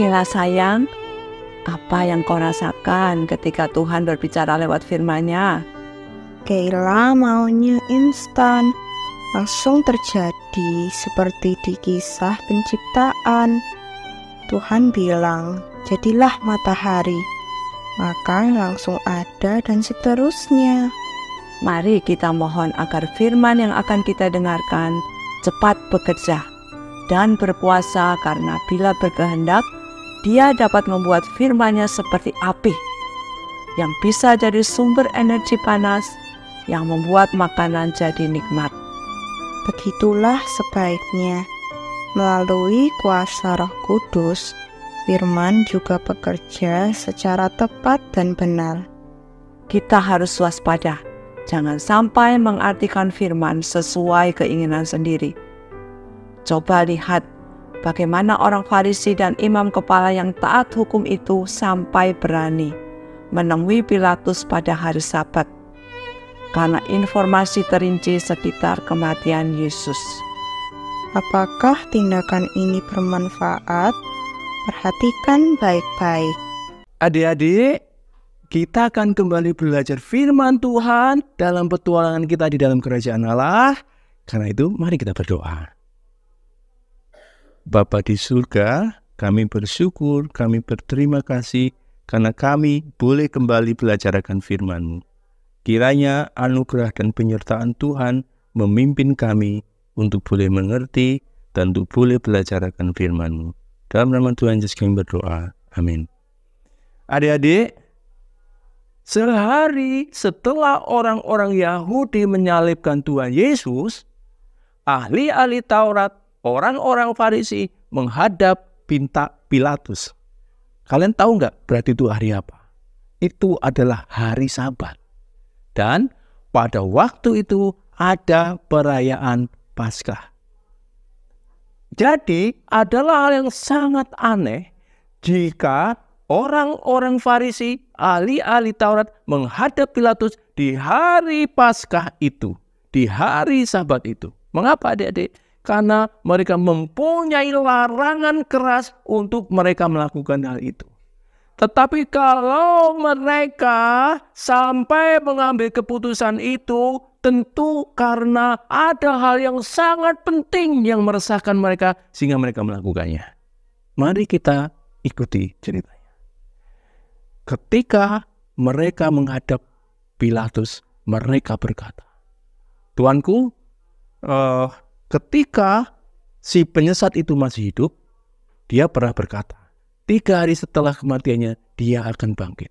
Kela sayang, apa yang kau rasakan ketika Tuhan berbicara lewat firman-Nya? Kayla maunya instan, langsung terjadi seperti di kisah penciptaan. Tuhan bilang, jadilah matahari, maka langsung ada dan seterusnya. Mari kita mohon agar firman yang akan kita dengarkan cepat bekerja dan berkuasa, karena bila berkehendak, Dia dapat membuat firman-Nya seperti api yang bisa jadi sumber energi panas yang membuat makanan jadi nikmat. Begitulah sebaiknya, melalui kuasa Roh Kudus, firman juga bekerja secara tepat dan benar. Kita harus waspada, jangan sampai mengartikan firman sesuai keinginan sendiri. Coba lihat bagaimana orang Farisi dan imam kepala yang taat hukum itu sampai berani menemui Pilatus pada hari Sabat karena informasi terinci sekitar kematian Yesus. Apakah tindakan ini bermanfaat? Perhatikan baik-baik. Adik-adik, kita akan kembali belajar firman Tuhan dalam petualangan kita di dalam kerajaan Allah. Karena itu, mari kita berdoa. Bapa di surga, kami bersyukur, kami berterima kasih karena kami boleh kembali belajar akan firman-Mu. Kiranya anugerah dan penyertaan Tuhan memimpin kami untuk boleh mengerti dan untuk boleh belajar akan firman-Mu. Dalam nama Tuhan Yesus kami berdoa. Amin. Adik-adik, sehari setelah orang-orang Yahudi menyalibkan Tuhan Yesus, ahli-ahli Taurat, orang-orang Farisi menghadap Pilatus. Kalian tahu nggak berarti itu hari apa? Itu adalah hari Sabat. Dan pada waktu itu ada perayaan Paskah. Jadi adalah hal yang sangat aneh jika orang-orang Farisi, ahli-ahli Taurat menghadap Pilatus di hari Paskah itu, di hari Sabat itu. Mengapa adik-adik? Karena mereka mempunyai larangan keras untuk mereka melakukan hal itu. Tetapi kalau mereka sampai mengambil keputusan itu, tentu karena ada hal yang sangat penting yang meresahkan mereka sehingga mereka melakukannya. Mari kita ikuti ceritanya. Ketika mereka menghadap Pilatus, mereka berkata, "Tuanku, ketika si penyesat itu masih hidup, dia pernah berkata, 3 hari setelah kematiannya, dia akan bangkit.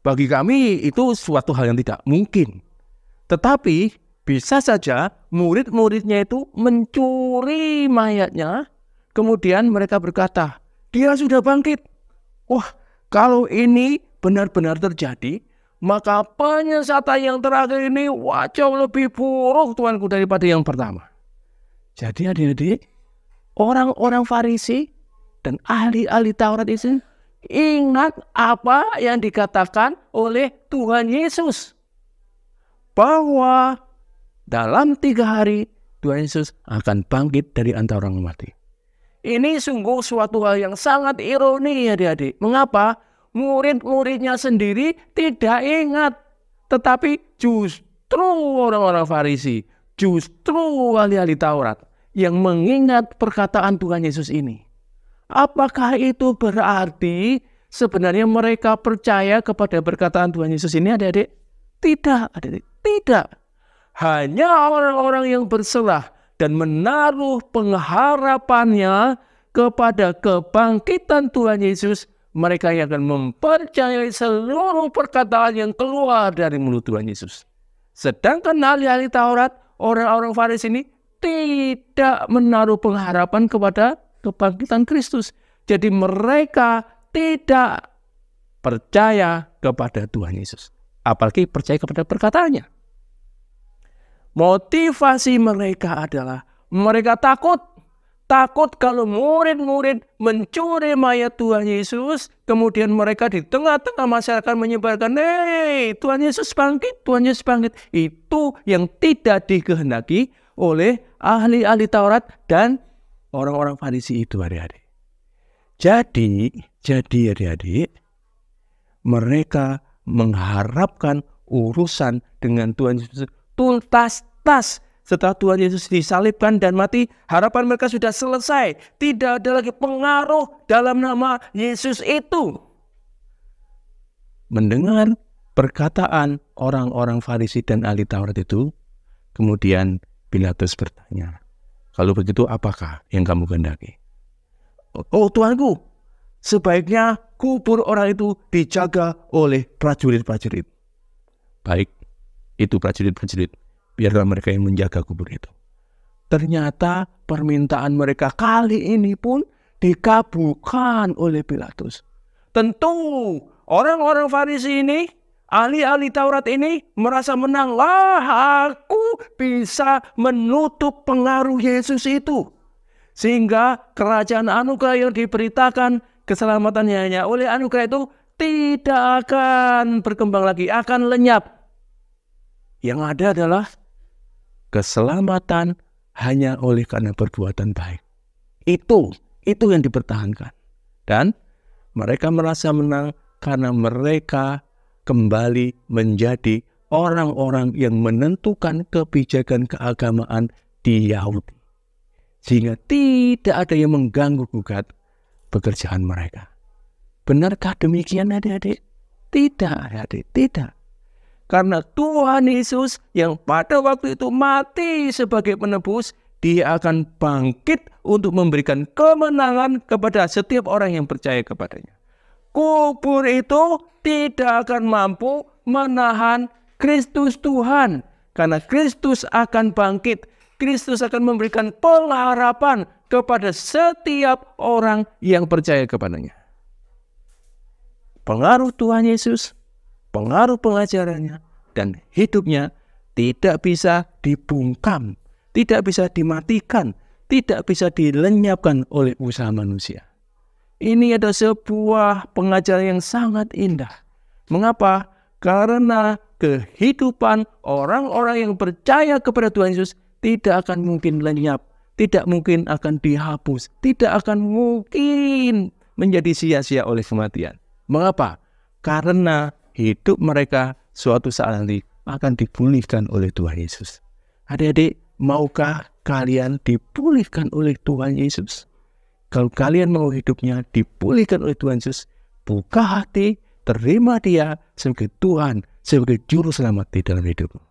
Bagi kami itu suatu hal yang tidak mungkin. Tetapi bisa saja murid-muridnya itu mencuri mayatnya, kemudian mereka berkata, dia sudah bangkit. Wah, kalau ini benar-benar terjadi, maka penyesatan yang terakhir ini jauh lebih buruk tuanku daripada yang pertama." Jadi adik-adik, orang-orang Farisi dan ahli-ahli Taurat itu ingat apa yang dikatakan oleh Tuhan Yesus. Bahwa dalam 3 hari Tuhan Yesus akan bangkit dari antara orang mati. Ini sungguh suatu hal yang sangat ironi adik-adik. Mengapa? Murid-muridnya sendiri tidak ingat. Tetapi justru orang-orang Farisi, justru ahli-ahli Taurat yang mengingat perkataan Tuhan Yesus ini. Apakah itu berarti sebenarnya mereka percaya kepada perkataan Tuhan Yesus ini adik-adik? Tidak, adik-adik. Tidak. Hanya orang-orang yang berserah dan menaruh pengharapannya kepada kebangkitan Tuhan Yesus, mereka yang akan mempercayai seluruh perkataan yang keluar dari mulut Tuhan Yesus. Sedangkan ahli-ahli Taurat, orang-orang Farisi ini tidak menaruh pengharapan kepada kebangkitan Kristus. Jadi mereka tidak percaya kepada Tuhan Yesus. Apalagi percaya kepada perkataannya. Motivasi mereka adalah mereka takut. Takut kalau murid-murid mencuri mayat Tuhan Yesus, kemudian mereka di tengah-tengah masyarakat menyebarkan, Tuhan Yesus bangkit, Tuhan Yesus bangkit. Itu yang tidak dikehendaki oleh ahli-ahli Taurat dan orang-orang Farisi itu adik-adik. Jadi adik-adik, mereka mengharapkan urusan dengan Tuhan Yesus tuntas. Setelah Tuhan Yesus disalibkan dan mati, harapan mereka sudah selesai. Tidak ada lagi pengaruh dalam nama Yesus itu. Mendengar perkataan orang-orang Farisi dan ahli Taurat itu, kemudian Pilatus bertanya, kalau begitu apakah yang kamu kehendaki? Oh Tuanku, sebaiknya kubur orang itu dijaga oleh prajurit-prajurit. Baik, itu prajurit-prajurit. Biarlah mereka yang menjaga kubur itu. Ternyata permintaan mereka kali ini pun dikabulkan oleh Pilatus. Tentu orang-orang Farisi ini, ahli-ahli Taurat ini merasa menang. Lah, aku bisa menutup pengaruh Yesus itu. Sehingga kerajaan anugerah yang diberitakan keselamatannya hanya oleh anugerah itu tidak akan berkembang lagi, akan lenyap. Yang ada adalah keselamatan hanya oleh karena perbuatan baik. Itu yang dipertahankan. Dan mereka merasa menang karena mereka kembali menjadi orang-orang yang menentukan kebijakan keagamaan di Yahudi. Sehingga tidak ada yang mengganggu-gugat pekerjaan mereka. Benarkah demikian adik-adik? Tidak adik-adik, tidak. Karena Tuhan Yesus yang pada waktu itu mati sebagai penebus, Dia akan bangkit untuk memberikan kemenangan kepada setiap orang yang percaya kepadanya. Kubur itu tidak akan mampu menahan Kristus Tuhan. Karena Kristus akan bangkit. Kristus akan memberikan pengharapan kepada setiap orang yang percaya kepadanya. Pengaruh Tuhan Yesus, pengaruh pengajarannya, dan hidupnya tidak bisa dibungkam, tidak bisa dimatikan, tidak bisa dilenyapkan oleh usaha manusia. Ini adalah sebuah pengajaran yang sangat indah. Mengapa? Karena kehidupan orang-orang yang percaya kepada Tuhan Yesus tidak akan mungkin lenyap, tidak mungkin akan dihapus, tidak akan mungkin menjadi sia-sia oleh kematian. Mengapa? Karena hidup mereka suatu saat nanti akan dipulihkan oleh Tuhan Yesus. Adik-adik, maukah kalian dipulihkan oleh Tuhan Yesus? Kalau kalian mau hidupnya dipulihkan oleh Tuhan Yesus, buka hati, terima Dia sebagai Tuhan, sebagai Juru Selamat di dalam hidupmu.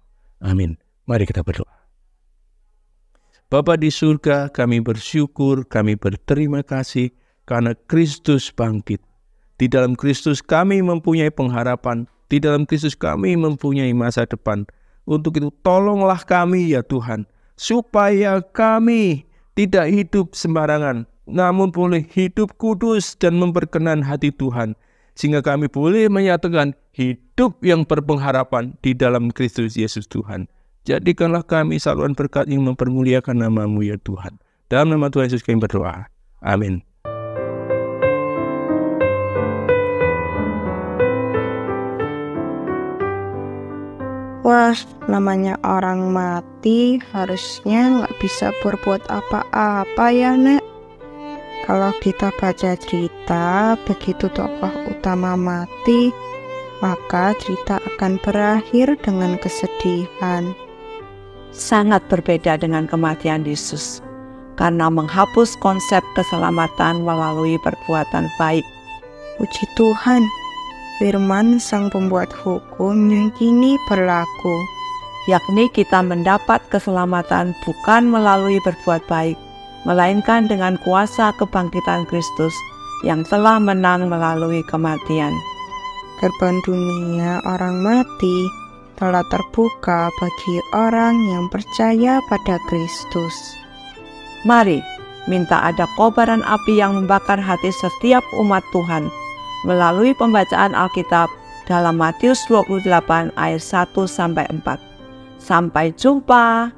Amin. Mari kita berdoa. Bapa di surga, kami bersyukur, kami berterima kasih karena Kristus bangkit. Di dalam Kristus kami mempunyai pengharapan. Di dalam Kristus kami mempunyai masa depan. Untuk itu tolonglah kami ya Tuhan. Supaya kami tidak hidup sembarangan. Namun boleh hidup kudus dan memperkenan hati Tuhan. Sehingga kami boleh menyatakan hidup yang berpengharapan di dalam Kristus Yesus Tuhan. Jadikanlah kami saluran berkat yang mempermuliakan nama-Mu ya Tuhan. Dalam nama Tuhan Yesus kami berdoa. Amin. Wah, namanya orang mati harusnya nggak bisa berbuat apa-apa ya, Nek. Kalau kita baca cerita, begitu tokoh utama mati, maka cerita akan berakhir dengan kesedihan. Sangat berbeda dengan kematian Yesus, karena menghapus konsep keselamatan melalui perbuatan baik. Puji Tuhan, firman Sang Pembuat Hukum yang kini berlaku, yakni kita mendapat keselamatan bukan melalui berbuat baik, melainkan dengan kuasa kebangkitan Kristus yang telah menang melalui kematian. Gerbang dunia orang mati telah terbuka bagi orang yang percaya pada Kristus. Mari minta ada kobaran api yang membakar hati setiap umat Tuhan melalui pembacaan Alkitab dalam Matius 28 ayat 1-4. Sampai jumpa.